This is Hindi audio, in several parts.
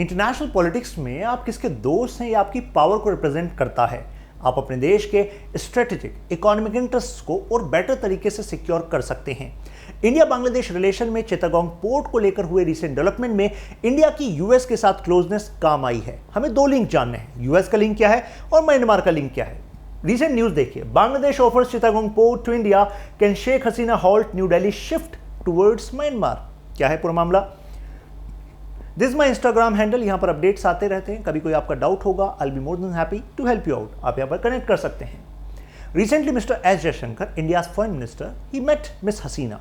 इंटरनेशनल पॉलिटिक्स में आप किसके दोस्त हैं या आपकी पावर को रिप्रेजेंट करता है। आप अपने देश के स्ट्रेटेजिक इकोनॉमिक इंटरेस्ट को और बेटर तरीके से सिक्योर कर सकते हैं। इंडिया बांग्लादेश रिलेशन में चिटागोंग पोर्ट को लेकर हुए रिसेंट डेवलपमेंट में इंडिया की यूएस के साथ क्लोजनेस काम आई है। हमें दो लिंक जानने हैं, यूएस का लिंक क्या है और म्यांमार का लिंक क्या है। रिसेंट न्यूज देखिए, Bangladesh offers Chittagong port to India, can Sheikh Hasina halt New Delhi shift towards Myanmar. क्या है पूरा मामला? दिस माई इंस्टाग्राम हैंडल, यहाँ पर अपडेट्स आते रहते हैं। कभी कोई आपका डाउट होगा, I will be more than happy to help you out. आप यहाँ पर कनेक्ट कर सकते हैं। Recently Mister S Jaishankar, India foreign minister, he met Miss Hasina.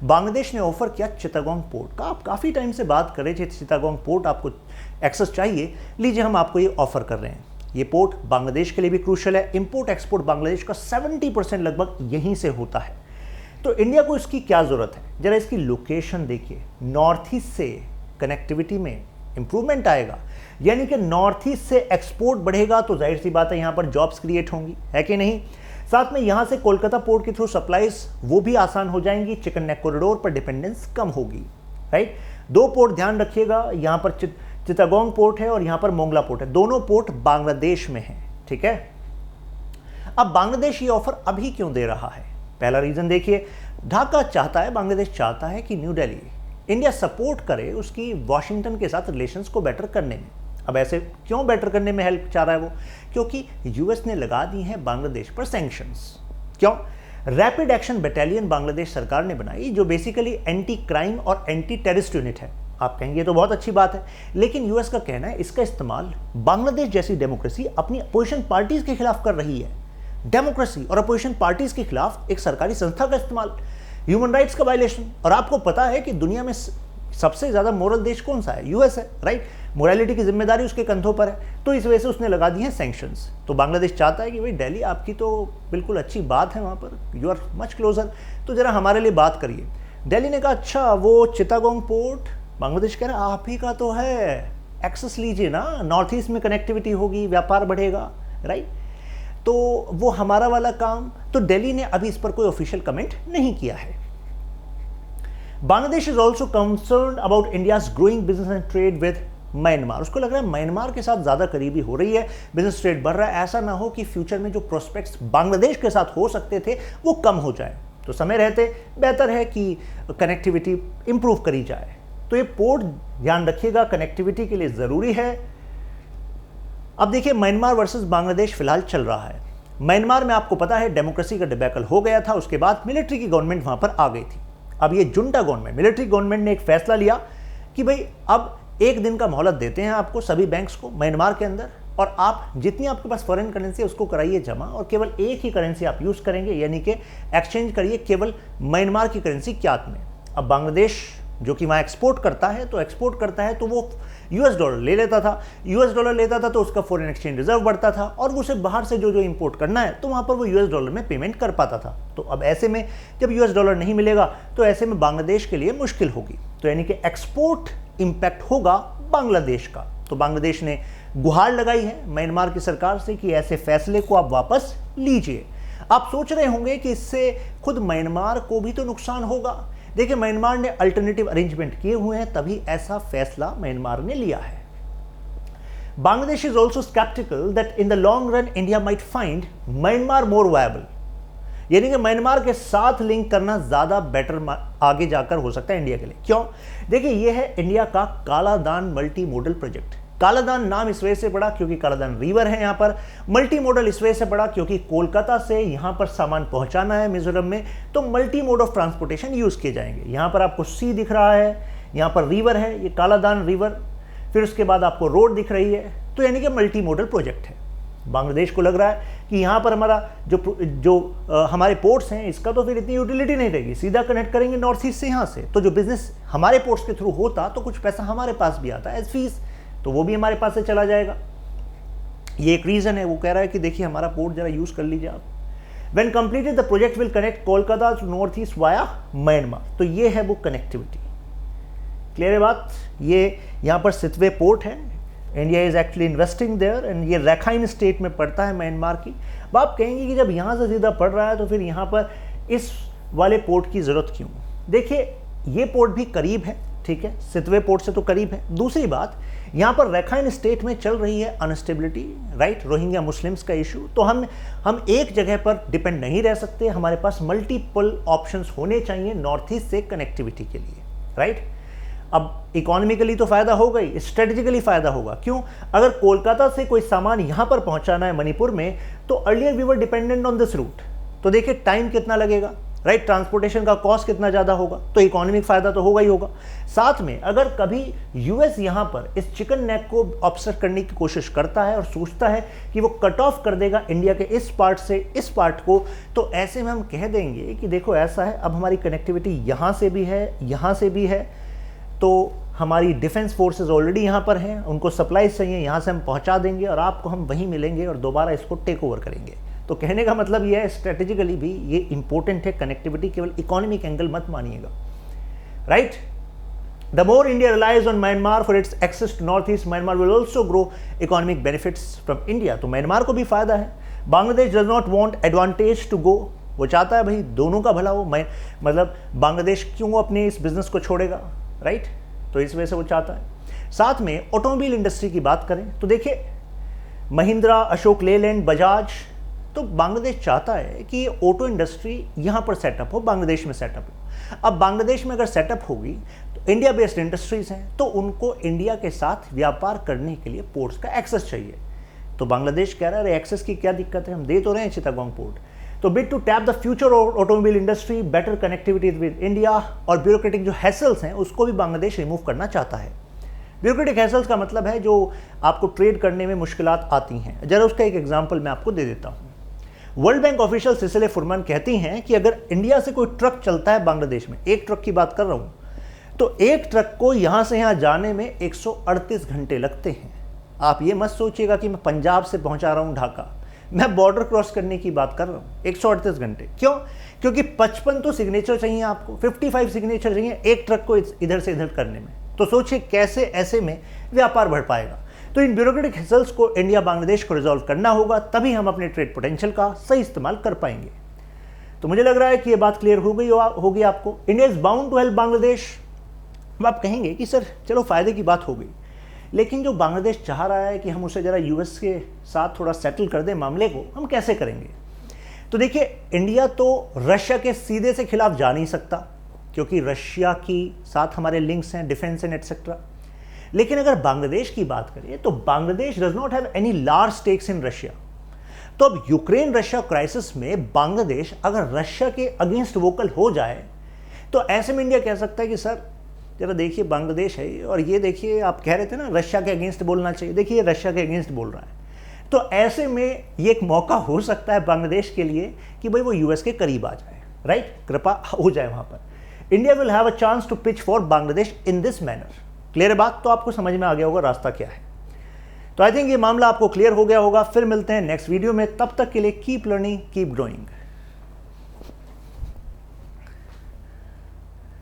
Bangladesh ने ऑफर किया चिटागोंग पोर्ट का। आप काफ़ी टाइम से बात कर रहे थे चिटागोंग पोर्ट आपको एक्सेस चाहिए, लीजिए हम आपको ये ऑफर कर रहे हैं। ये पोर्ट बांग्लादेश के लिए भी क्रूशल है। इंपोर्ट एक्सपोर्ट बांग्लादेश का 70% लगभग यहीं से होता है। तो इंडिया को इसकी क्या ज़रूरत है? जरा इसकी लोकेशन देखिए, नॉर्थ ईस्ट से कनेक्टिविटी में इंप्रूवमेंट आएगा, यानी कि नॉर्थ ईस्ट से एक्सपोर्ट बढ़ेगा तो जाहिर सी बात है यहाँ पर जॉब्स क्रिएट होंगी, है कि नहीं। साथ में यहाँ से कोलकाता पोर्ट के थ्रू सप्लाईज वो भी आसान हो जाएंगी, चिकन नेक कॉरिडोर पर डिपेंडेंस कम होगी, राइट। दो पोर्ट ध्यान रखिएगा, यहाँ पर चिटागोंग पोर्ट है और यहाँ पर मोंगला पोर्ट है। दोनों पोर्ट बांग्लादेश में है, ठीक है। अब बांग्लादेश ये ऑफर अभी क्यों दे रहा है? पहला रीजन देखिए, ढाका चाहता है, बांग्लादेश चाहता है कि न्यू दिल्ली इंडिया सपोर्ट करे उसकी वॉशिंगटन के साथ रिलेशंस को बेटर करने में। अब ऐसे क्यों बेटर करने में हेल्प चाह रहा है वो? क्योंकि यूएस ने लगा दी हैं बांग्लादेश पर सैंक्शंस। क्यों? रैपिड एक्शन बटालियन बांग्लादेश सरकार ने बनाई, जो बेसिकली एंटी क्राइम और एंटी टेररिस्ट यूनिट है। आप कहेंगे तो बहुत अच्छी बात है, लेकिन यूएस का कहना है इसका इस्तेमाल बांग्लादेश जैसी डेमोक्रेसी अपनी अपोजिशन पार्टीज के खिलाफ कर रही है। डेमोक्रेसी और अपोजिशन पार्टीज के खिलाफ एक सरकारी संस्था का इस्तेमाल, ह्यूमन राइट्स का वायलेशन। और आपको पता है कि दुनिया में सबसे ज्यादा मोरल देश कौन सा है? यूएस है, राइट। मोरालिटी की जिम्मेदारी उसके कंधों पर है, तो इस वजह से उसने लगा दी है सैंक्शंस। तो बांग्लादेश चाहता है कि भाई दिल्ली आपकी तो बिल्कुल अच्छी बात है, वहां पर यू आर मच क्लोजर, तो जरा हमारे लिए बात करिए। दिल्ली ने कहा अच्छा वो चिटागोंग पोर्ट, बांग्लादेश कह रहा है आप ही का तो है, एक्सेस लीजिए ना, नॉर्थ ईस्ट में कनेक्टिविटी होगी, व्यापार बढ़ेगा, राइट। तो वो हमारा वाला काम। तो दिल्ली ने अभी इस पर कोई ऑफिशियल कमेंट नहीं किया है। Bangladesh is also concern about India's growing business and trade with Myanmar. उसको लग रहा है म्यांमार के साथ ज्यादा करीबी हो रही है, बिजनेस ट्रेड बढ़ रहा है। ऐसा ना हो कि फ्यूचर में जो प्रोस्पेक्ट्स बांग्लादेश के साथ हो सकते थे वो कम हो जाए, तो समय रहते बेहतर है कि कनेक्टिविटी इंप्रूव करी जाए। तो ये पोर्ट ध्यान रखिएगा, कनेक्टिविटी के लिए जरूरी है। अब देखिए, म्यांमार वर्सेस बांग्लादेश फिलहाल चल रहा है। म्यांमार में आपको पता है डेमोक्रेसी का डिबैकल हो गया था, उसके बाद मिलिट्री की गवर्नमेंट वहां पर आ गई थी। अब ये जुंटा गवर्नमेंट, मिलिट्री गवर्नमेंट ने एक फैसला लिया कि भाई अब एक दिन का मोहलत देते हैं आपको सभी बैंक्स को म्यांमार के अंदर, और आप जितनी आपके पास फॉरेन करेंसी है उसको कराइए जमा, और केवल एक ही करेंसी आप यूज करेंगे, यानी कि एक्सचेंज करिए केवल म्यांमार की करेंसी क्यात में। अब बांग्लादेश जो कि वहाँ एक्सपोर्ट करता है तो वो यूएस डॉलर ले लेता था, यूएस डॉलर लेता था तो उसका फॉरेन एक्सचेंज रिजर्व बढ़ता था, और उसे बाहर से जो इंपोर्ट करना है तो वहाँ पर वो यूएस डॉलर में पेमेंट कर पाता था। तो अब ऐसे में जब यूएस डॉलर नहीं मिलेगा तो ऐसे में बांग्लादेश के लिए मुश्किल होगी, तो यानी कि एक्सपोर्ट इंपैक्ट होगा बांग्लादेश का। तो बांग्लादेश ने गुहार लगाई है म्यांमार की सरकार से कि ऐसे फैसले को आप वापस लीजिए। आप सोच रहे होंगे कि इससे खुद म्यांमार को भी तो नुकसान होगा। देखिए, म्यांमार ने अल्टरनेटिव अरेंजमेंट किए हुए हैं, तभी ऐसा फैसला म्यांमार ने लिया है। Bangladesh is also sceptical that in the long run India might find Myanmar more viable, यानी कि म्यांमार के साथ लिंक करना ज्यादा बेटर आगे जाकर हो सकता है इंडिया के लिए। क्यों? देखिए, यह है इंडिया का Kaladan multi modal project. Kaladan नाम इस वजह से पड़ा क्योंकि कालादान रिवर है यहाँ पर, मल्टी मॉडल इस वजह से पड़ा क्योंकि कोलकाता से यहाँ पर सामान पहुँचाना है मिजोरम में, तो multi mode of transportation use किए जाएंगे। यहाँ पर आपको सी दिख रहा है, यहाँ पर रिवर है, ये कालादान रिवर, फिर उसके बाद आपको रोड दिख रही है, तो यानी कि मल्टी मॉडल प्रोजेक्ट है। बांग्लादेश को लग रहा है कि यहाँ पर हमारा जो हमारे पोर्ट्स हैं इसका तो फिर इतनी यूटिलिटी नहीं रहेगी, सीधा कनेक्ट करेंगे नॉर्थ ईस्ट से यहाँ से, तो जो बिजनेस हमारे पोर्ट्स के थ्रू होता तो कुछ पैसा हमारे पास भी आता एज फीस, तो वो भी हमारे पास से चला जाएगा। ये एक रीजन है। वो कह रहा है कि देखिए हमारा पोर्ट जरा यूज कर लीजिए आप। When completed the project will connect Kolkata to north east via Myanmar, तो ये है वो कनेक्टिविटी। क्लियर है बात? ये यहाँ पर सितवे पोर्ट है, India is actually investing there, and ये रैखाइन स्टेट में पड़ता है म्यांमार की। अब आप कहेंगे कि जब यहाँ से सीधा पड़ रहा है तो फिर यहाँ पर इस वाले पोर्ट की जरूरत क्यों? देखिए, ये पोर्ट भी करीब है ठीक है, सितवे पोर्ट से तो करीब है। दूसरी बात, यहाँ पर रखाइन स्टेट में चल रही है अनस्टेबिलिटी, राइट, रोहिंग्या मुस्लिम्स का इशू। तो हम एक जगह पर डिपेंड नहीं रह सकते, हमारे पास मल्टीपल ऑप्शंस होने चाहिए नॉर्थ ईस्ट से कनेक्टिविटी के लिए, राइट। अब इकोनॉमिकली तो फायदा होगा ही, स्ट्रेटेजिकली फायदा होगा। क्यों? अगर कोलकाता से कोई सामान यहाँ पर पहुँचाना है मणिपुर में, तो earlier we were dependent on this route, तो देखिए टाइम कितना लगेगा, राइट, ट्रांसपोर्टेशन का कॉस्ट कितना ज़्यादा होगा, तो इकोनॉमिक फायदा तो होगा ही होगा। साथ में अगर कभी यूएस यहाँ पर इस चिकन नेक को ऑब्सर्व करने की कोशिश करता है और सोचता है कि वो कट ऑफ कर देगा इंडिया के इस पार्ट से इस पार्ट को, तो ऐसे में हम कह देंगे कि देखो ऐसा है, अब हमारी कनेक्टिविटी यहाँ से भी है, यहाँ से भी है, तो हमारी डिफेंस फोर्सेस ऑलरेडी यहाँ पर हैं, उनको सप्लाईज चाहिए, यहाँ से हम पहुँचा देंगे और आपको हम वहीं मिलेंगे और दोबारा इसको टेक ओवर करेंगे। तो कहने का मतलब यह है स्ट्रेटेजिकली भी ये इंपॉर्टेंट है कनेक्टिविटी, केवल इकोनॉमिक एंगल मत मानिएगा, right. The more India relies on Myanmar for its access to north East, Myanmar will also grow economic benefits from India. तो म्यांमार को भी फायदा है। Bangladesh does not want advantage to go, वो चाहता है भाई दोनों का भला हो, मतलब बांग्लादेश क्यों अपने इस बिजनेस को छोड़ेगा, राइट, तो इस वजह से वो चाहता है। साथ में ऑटोमोबाइल इंडस्ट्री की बात करें तो देखिए महिंद्रा, अशोक लेलैंड, बजाज, तो बांग्लादेश चाहता है कि ऑटो इंडस्ट्री यहाँ पर सेटअप हो, बांग्लादेश में सेटअप हो। अब बांग्लादेश में अगर सेटअप होगी तो इंडिया बेस्ड इंडस्ट्रीज हैं, तो उनको इंडिया के साथ व्यापार करने के लिए पोर्ट्स का एक्सेस चाहिए। तो बांग्लादेश कह रहा है एक्सेस की क्या दिक्कत है, हम दे तो रहे हैं चिटागोंग पोर्ट। तो bid to tap the future automobile industry, better connectivity with India, और ब्यूरोक्रेटिक जो हैसल्स हैं उसको भी बांग्लादेश रिमूव करना चाहता है। ब्यूरोक्रेटिक हैसल्स का मतलब है जो आपको ट्रेड करने में मुश्किलात आती हैं। जरा उसका एक एग्जांपल मैं आपको दे देता हूँ। वर्ल्ड बैंक ऑफिशियल सिसिले फुरमान कहती हैं कि अगर इंडिया से कोई ट्रक चलता है बांग्लादेश में, एक ट्रक की बात कर रहा हूँ, तो एक ट्रक को यहाँ से यहाँ जाने में 138 घंटे लगते हैं। आप ये मत सोचिएगा कि मैं पंजाब से पहुँचा रहा हूँ ढाका, मैं बॉर्डर क्रॉस करने की बात कर रहा हूँ। 138 घंटे क्यों? क्योंकि 55 तो सिग्नेचर चाहिए आपको, 55 सिग्नेचर चाहिए एक ट्रक को इधर से इधर करने में। तो सोचिए कैसे ऐसे में व्यापार बढ़ पाएगा। तो इन ब्यूरोक्रेटिक हैसल्स को इंडिया बांग्लादेश को रिजॉल्व करना होगा, तभी हम अपने ट्रेड पोटेंशियल का सही इस्तेमाल कर पाएंगे। तो मुझे लग रहा है कि ये बात क्लियर होगी आपको। India is bound to help Bangladesh. अब आप कहेंगे कि सर चलो फायदे की बात हो गई, लेकिन जो बांग्लादेश चाह रहा है कि हम उसे जरा यूएस के साथ थोड़ा सेटल कर दें मामले को, हम कैसे करेंगे? तो देखिए इंडिया तो रशिया के सीधे से खिलाफ जा नहीं सकता, क्योंकि रशिया की साथ हमारे लिंक्स हैं, डिफेंस एंड एटसेट्रा। लेकिन अगर बांग्लादेश की बात करें तो Bangladesh does not have any large stakes in Russia. तो अब यूक्रेन रशिया क्राइसिस में बांग्लादेश अगर रशिया के अगेंस्ट वोकल हो जाए, तो ऐसे में इंडिया कह सकता है कि सर जरा देखिए बांग्लादेश है, और ये देखिए आप कह रहे थे ना रशिया के अगेंस्ट बोलना चाहिए, देखिए रशिया के अगेंस्ट बोल रहा है। तो ऐसे में ये एक मौका हो सकता है बांग्लादेश के लिए कि भाई वो यूएस के करीब आ जाए, राइट, कृपा हो जाए वहाँ पर। India will have a chance to pitch for Bangladesh in this manner. Clear बात? तो आपको समझ में आ गया होगा रास्ता क्या है। तो आई थिंक ये मामला आपको क्लियर हो गया होगा। फिर मिलते हैं नेक्स्ट वीडियो में, तब तक के लिए कीप लर्निंग, कीप ग्रोइंग।